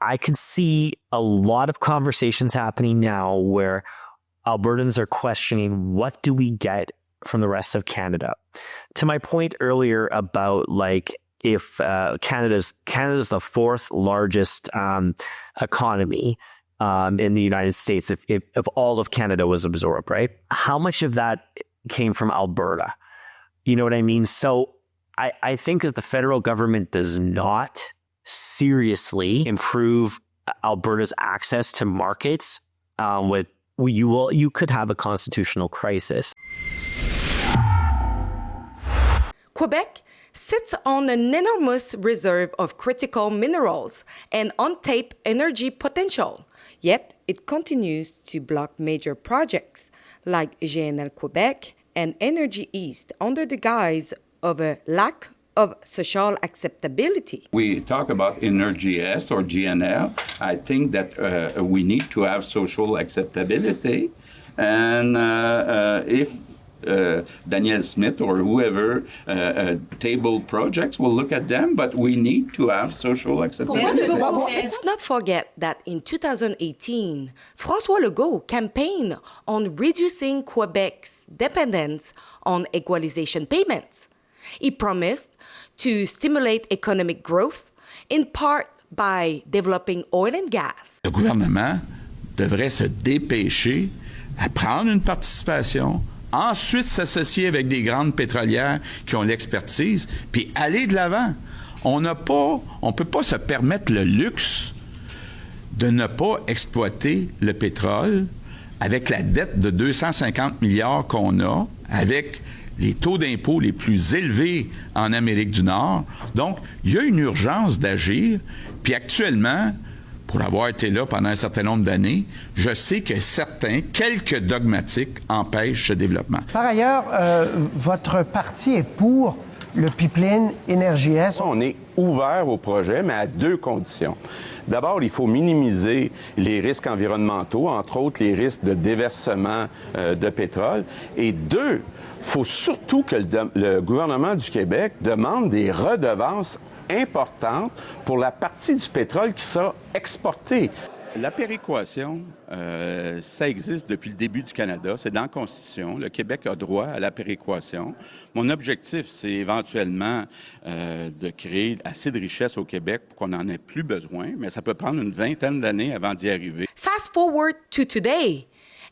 I could see a lot of conversations happening now where Albertans are questioning, what do we get from the rest of Canada? To my point earlier about like, if Canada's the fourth largest economy in the United States, if all of Canada was absorbed, right? How much of that came from Alberta? You know what I mean? So I think that the federal government does not seriously improve Alberta's access to markets, you could have a constitutional crisis. Quebec sits on an enormous reserve of critical minerals and untapped energy potential. Yet, it continues to block major projects like GNL Quebec and Energy East under the guise of a lack of social acceptability. We talk about Energy East or GNL. I think that we need to have social acceptability. And if Daniel Smith or whoever table projects, will look at them, but we need to have social acceptability. Let's not forget that in 2018, François Legault campaigned on reducing Quebec's dependence on equalization payments. He promised to stimulate economic growth, in part by developing oil and gas. Le gouvernement devrait se dépêcher à prendre une participation, ensuite s'associer avec des grandes pétrolières qui ont l'expertise, puis aller de l'avant. On peut pas se permettre le luxe de ne pas exploiter le pétrole avec la dette de 250 milliards qu'on a, avec les taux d'impôt les plus élevés en Amérique du Nord. Donc, il y a une urgence d'agir. Puis actuellement, pour avoir été là pendant un certain nombre d'années, je sais que quelques dogmatiques empêchent ce développement. Par ailleurs, votre parti est pour le pipeline Énergie Est. On est ouvert au projet, mais à deux conditions. D'abord, il faut minimiser les risques environnementaux, entre autres les risques de déversement de pétrole. Et deux, il faut surtout que le gouvernement du Québec demande des redevances importantes pour la partie du pétrole qui sera exportée. La péréquation, ça existe depuis le début du Canada. C'est dans la Constitution. Le Québec a droit à la péréquation. Mon objectif, c'est éventuellement de créer assez de richesses au Québec pour qu'on n'en ait plus besoin, mais ça peut prendre une vingtaine d'années avant d'y arriver. Fast forward to today,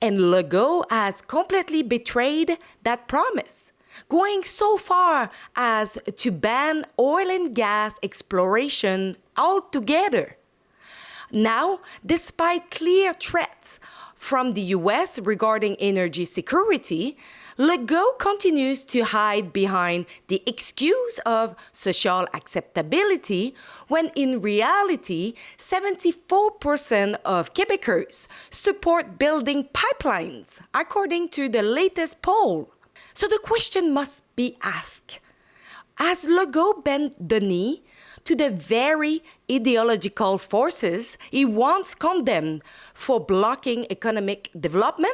and Legault has completely betrayed that promise, going so far as to ban oil and gas exploration altogether. Now, despite clear threats from the U.S. regarding energy security, Legault continues to hide behind the excuse of social acceptability when in reality, 74% of Quebecers support building pipelines, according to the latest poll. So the question must be asked, has Legault bent the knee to the very ideological forces he once condemned for blocking economic development?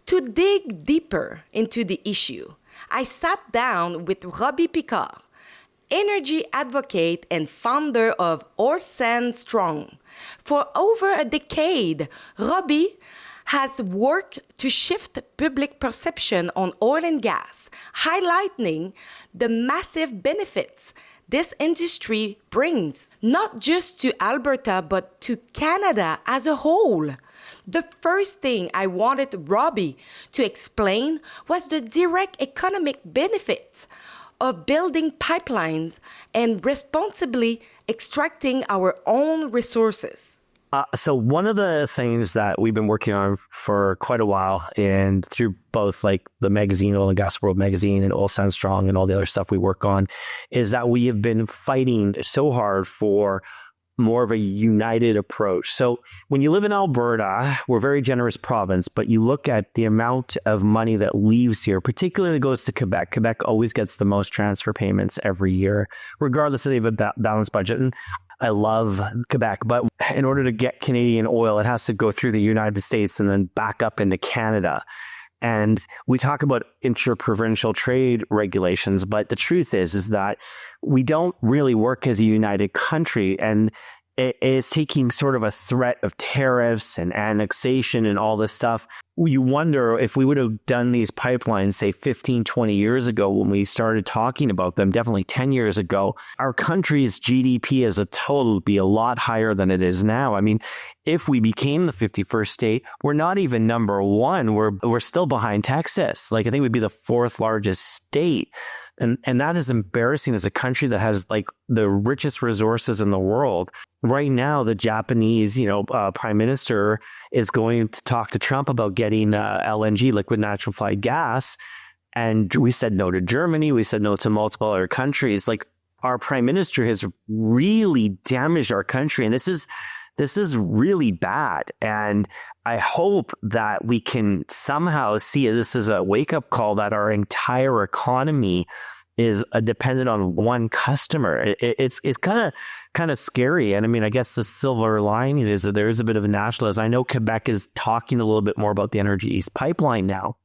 To dig deeper into the issue, I sat down with Robbie Picard, energy advocate and founder of Orsan Strong. For over a decade, Robbie has worked to shift public perception on oil and gas, highlighting the massive benefits this industry brings, not just to Alberta, but to Canada as a whole. The first thing I wanted Robbie to explain was the direct economic benefits of building pipelines and responsibly extracting our own resources. So one of the things that we've been working on for quite a while, and through both like the magazine, Oil and Gas World magazine, and Oil Sands Strong, and all the other stuff we work on, is that we have been fighting so hard for more of a united approach. So when you live in Alberta, we're a very generous province, but you look at the amount of money that leaves here, particularly goes to Quebec. Quebec always gets the most transfer payments every year, regardless if they have a balanced budget. And I love Quebec, but in order to get Canadian oil, it has to go through the United States and then back up into Canada. And we talk about interprovincial trade regulations, but the truth is that we don't really work as a united country. And is taking sort of a threat of tariffs and annexation and all this stuff. You wonder if we would have done these pipelines, say 15, 20 years ago when we started talking about them, definitely 10 years ago, our country's GDP as a total would be a lot higher than it is now. I mean, if we became the 51st state, we're not even number one. We're still behind Texas. Like, I think we'd be the fourth largest state. And that is embarrassing as a country that has like the richest resources in the world. Right now, the Japanese, prime minister is going to talk to Trump about getting LNG, liquid natural liquefied gas. And we said no to Germany. We said no to multiple other countries. Like, our prime minister has really damaged our country. And this is really bad. And I hope that we can somehow see this as a wake-up call that our entire economy is dependent on one customer. It's kind of scary. And I mean, I guess the silver lining is that there is a bit of a nationalism. I know Quebec is talking a little bit more about the Energy East pipeline now.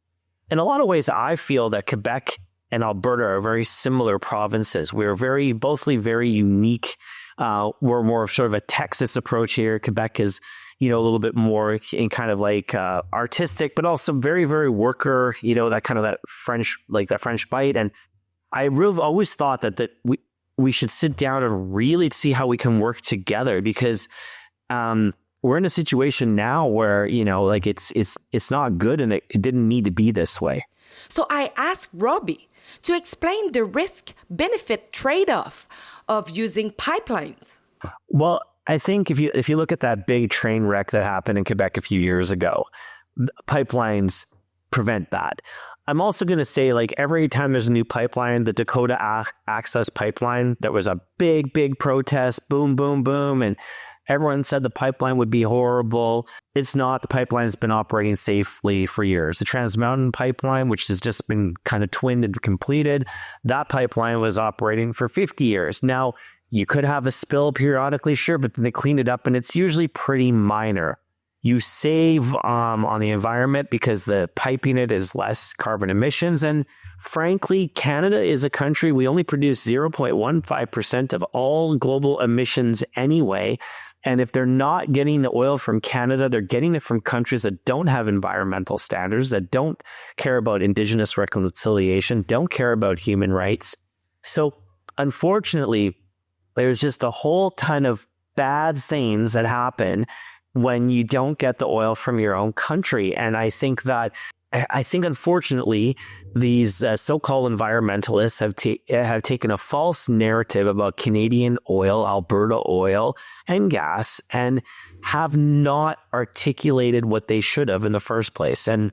In a lot of ways, I feel that Quebec and Alberta are very similar provinces. We're both very unique. We're more of sort of a Texas approach here. Quebec is, a little bit more in kind of like artistic, but also very, very worker, that French bite. And I really always thought that we should sit down and really see how we can work together, because we're in a situation now where, it's not good, and it didn't need to be this way. So I asked Robbie to explain the risk-benefit trade-off of using pipelines. Well, I think if you look at that big train wreck that happened in Quebec a few years ago, pipelines prevent that. I'm also going to say, like, every time there's a new pipeline, the Dakota Access Pipeline, there was a big, big protest, boom, boom, boom, and everyone said the pipeline would be horrible. It's not. The pipeline has been operating safely for years. The Trans Mountain Pipeline, which has just been kind of twinned and completed, that pipeline was operating for 50 years. Now, you could have a spill periodically, sure, but then they clean it up, and it's usually pretty minor. You save on the environment because the piping it is less carbon emissions. And frankly, Canada is a country, we only produce 0.15% of all global emissions anyway. And if they're not getting the oil from Canada, they're getting it from countries that don't have environmental standards, that don't care about Indigenous reconciliation, don't care about human rights. So unfortunately, there's just a whole ton of bad things that happen when you don't get the oil from your own country. And I think unfortunately, these so-called environmentalists have taken a false narrative about Canadian oil, Alberta oil, and gas, and have not articulated what they should have in the first place. And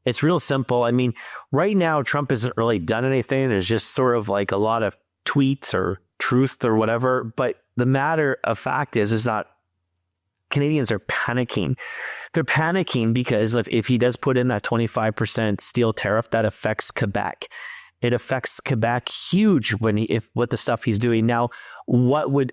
it's real simple. I mean, right now, Trump hasn't really done anything. There's just sort of like a lot of tweets or truth or whatever. But the matter of fact is that Canadians are panicking. They're panicking because if he does put in that 25% steel tariff, that affects Quebec. It affects Quebec huge with the stuff he's doing. Now, what would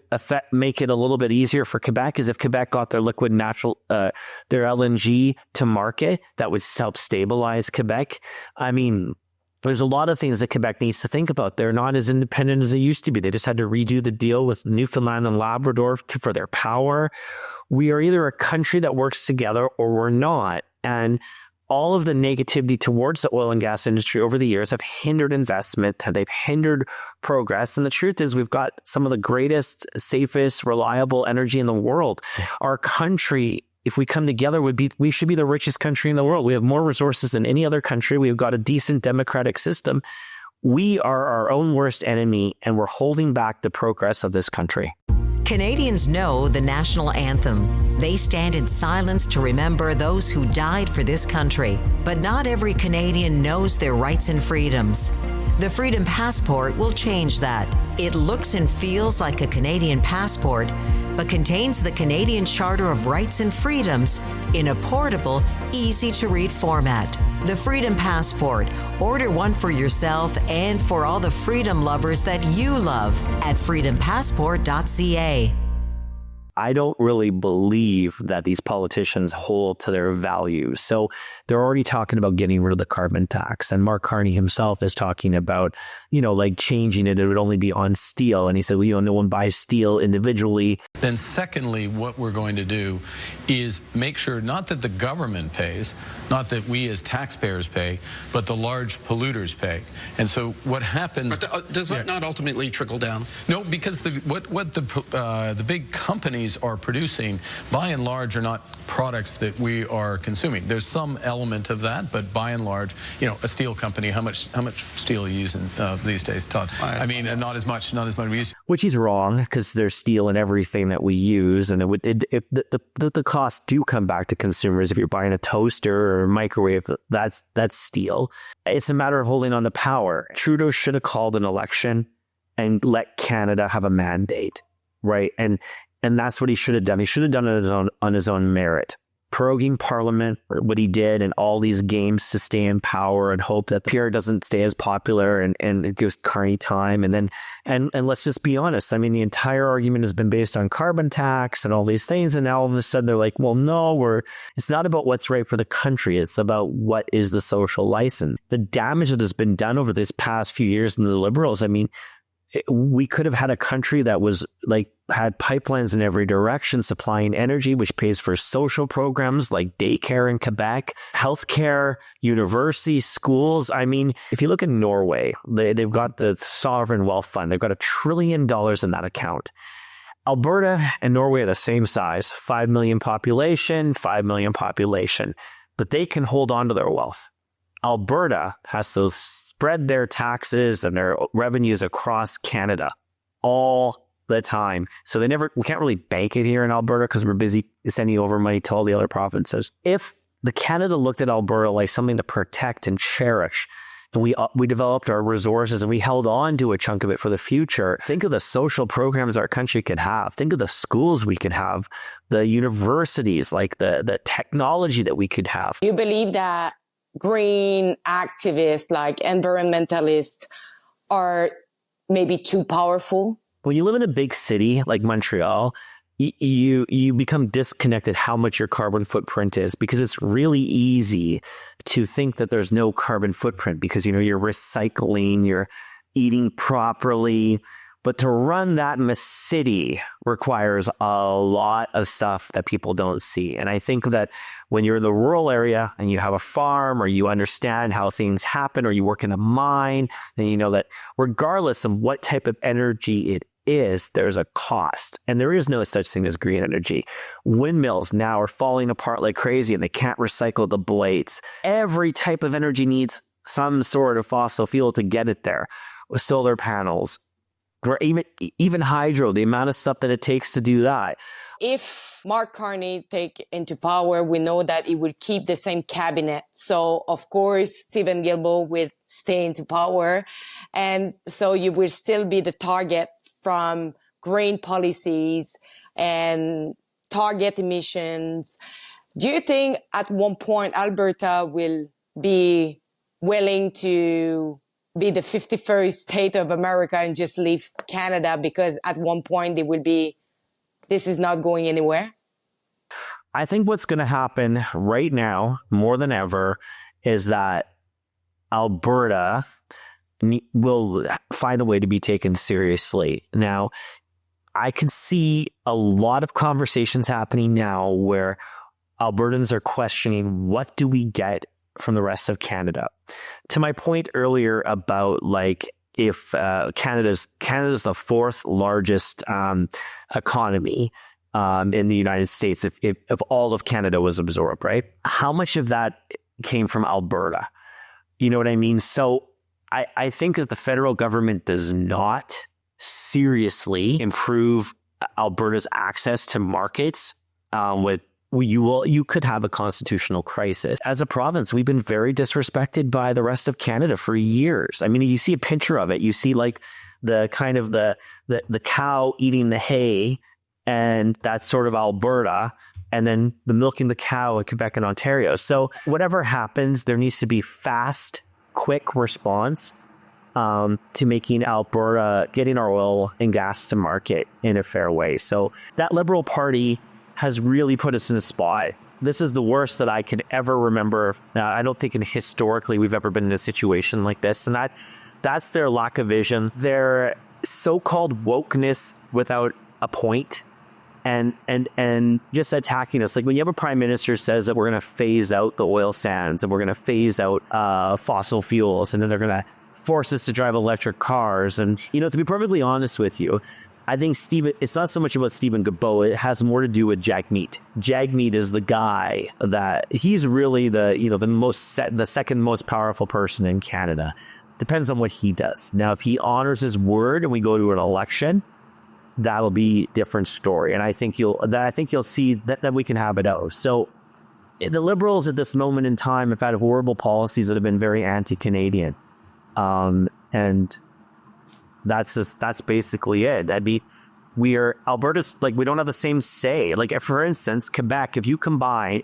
make it a little bit easier for Quebec is if Quebec got their liquid natural, their LNG to market, that would help stabilize Quebec. I mean, there's a lot of things that Quebec needs to think about. They're not as independent as they used to be. They just had to redo the deal with Newfoundland and Labrador for their power. We are either a country that works together or we're not. And all of the negativity towards the oil and gas industry over the years have hindered investment, and they've hindered progress. And the truth is, we've got some of the greatest, safest, reliable energy in the world. Our country, if we come together, we should be the richest country in the world. We have more resources than any other country. We've got a decent democratic system. We are our own worst enemy, and we're holding back the progress of this country. Canadians know the national anthem. They stand in silence to remember those who died for this country. But not every Canadian knows their rights and freedoms. The Freedom Passport will change that. It looks and feels like a Canadian passport, but contains the Canadian Charter of Rights and Freedoms in a portable, easy-to-read format. The Freedom Passport. Order one for yourself and for all the freedom lovers that you love at freedompassport.ca. I don't really believe that these politicians hold to their values. So they're already talking about getting rid of the carbon tax. And Mark Carney himself is talking about, like changing it. It would only be on steel. And he said, well, no one buys steel individually. Then secondly, what we're going to do is make sure not that the government pays, not that we as taxpayers pay, but the large polluters pay. And so what happens... But does that not ultimately trickle down? No, because what the big companies are producing, by and large, are not products that we are consuming. There's some element of that, but by and large, a steel company, how much steel are you using these days, Todd? I mean, not as much we used to. Which he's wrong, because there's steel in everything that we use, and the costs do come back to consumers. If you're buying a toaster or a microwave, that's steel. It's a matter of holding on to power. Trudeau should have called an election and let Canada have a mandate, right? And that's what he should have done. He should have done it on his own merit. Proroguing Parliament, what he did, and all these games to stay in power and hope that the PR doesn't stay as popular and it gives Carney time. And let's just be honest. I mean, the entire argument has been based on carbon tax and all these things. And now all of a sudden they're like, well, no, it's not about what's right for the country. It's about what is the social license. The damage that has been done over this past few years in the Liberals, I mean, we could have had a country that was had pipelines in every direction supplying energy, which pays for social programs like daycare in Quebec, healthcare, universities, schools. I mean, if you look at Norway, they've got the sovereign wealth fund. They've got $1 trillion in that account. Alberta and Norway are the same size, 5 million population, but they can hold on to their wealth. Alberta has to spread their taxes and their revenues across Canada all the time. So we can't really bank it here in Alberta because we're busy sending over money to all the other provinces. If the Canada looked at Alberta like something to protect and cherish, and we developed our resources and we held on to a chunk of it for the future, think of the social programs our country could have. Think of the schools we could have, the universities, like the technology that we could have. You believe that green activists, like environmentalists, are maybe too powerful? When you live in a big city like Montreal, you become disconnected how much your carbon footprint is, because it's really easy to think that there's no carbon footprint because, you're recycling, you're eating properly. But to run that in a city requires a lot of stuff that people don't see. And I think that when you're in the rural area and you have a farm, or you understand how things happen, or you work in a mine, then you know that regardless of what type of energy it is, there's a cost. And there is no such thing as green energy. Windmills now are falling apart like crazy and they can't recycle the blades. Every type of energy needs some sort of fossil fuel to get it there. With solar panels, or even hydro, the amount of stuff that it takes to do that. If Mark Carney take into power, we know that he would keep the same cabinet. So, of course, Stephen Guilbeault will stay into power. And so you will still be the target from green policies and target emissions. Do you think at one point Alberta will be willing to be the 51st state of America and just leave Canada, because at one point this is not going anywhere? I think what's going to happen right now, more than ever, is that Alberta will find a way to be taken seriously. Now, I can see a lot of conversations happening now where Albertans are questioning, what do we get from the rest of Canada? To my point earlier about if Canada's the fourth largest economy in the United States, if all of Canada was absorbed, right? How much of that came from Alberta? You know what I mean? So I think that the federal government does not seriously improve Alberta's access to markets you could have a constitutional crisis. As a province, we've been very disrespected by the rest of Canada for years. I mean, you see a picture of it. You see the kind of the cow eating the hay, and that's sort of Alberta, and then the milking the cow in Quebec and Ontario. So whatever happens, there needs to be fast, quick response to making Alberta, getting our oil and gas to market in a fair way. So that Liberal Party has really put us in a spot. This is the worst that I can ever remember. I don't think historically we've ever been in a situation like this. And that's their lack of vision, their so-called wokeness without a point, and just attacking us. Like when you have a prime minister says that we're going to phase out the oil sands and we're going to phase out fossil fuels, and then they're going to force us to drive electric cars. And, to be perfectly honest with you, I think it's not so much about Stephen Legault. It has more to do with Jagmeet. Jagmeet is the guy that he's really the second most powerful person in Canada. Depends on what he does. Now, if he honors his word and we go to an election, that'll be a different story. And I think you'll see that we can have it out. So the Liberals at this moment in time have had horrible policies that have been very anti-Canadian. And that's basically it. Alberta's, like, we don't have the same say. Like, for instance, Quebec, if you combine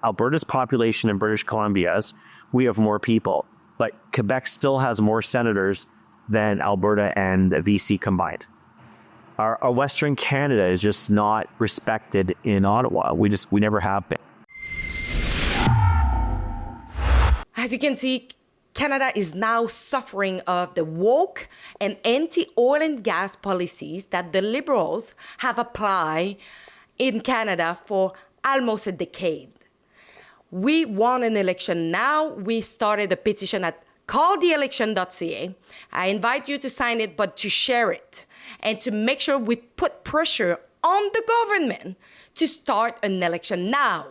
Alberta's population and British Columbia's, we have more people. But Quebec still has more senators than Alberta and BC combined. Our Western Canada is just not respected in Ottawa. We never have been. As you can see, Canada is now suffering of the woke and anti-oil and gas policies that the Liberals have applied in Canada for almost a decade. We want an election now. We started a petition at calltheelection.ca. I invite you to sign it, but to share it and to make sure we put pressure on the government to start an election now.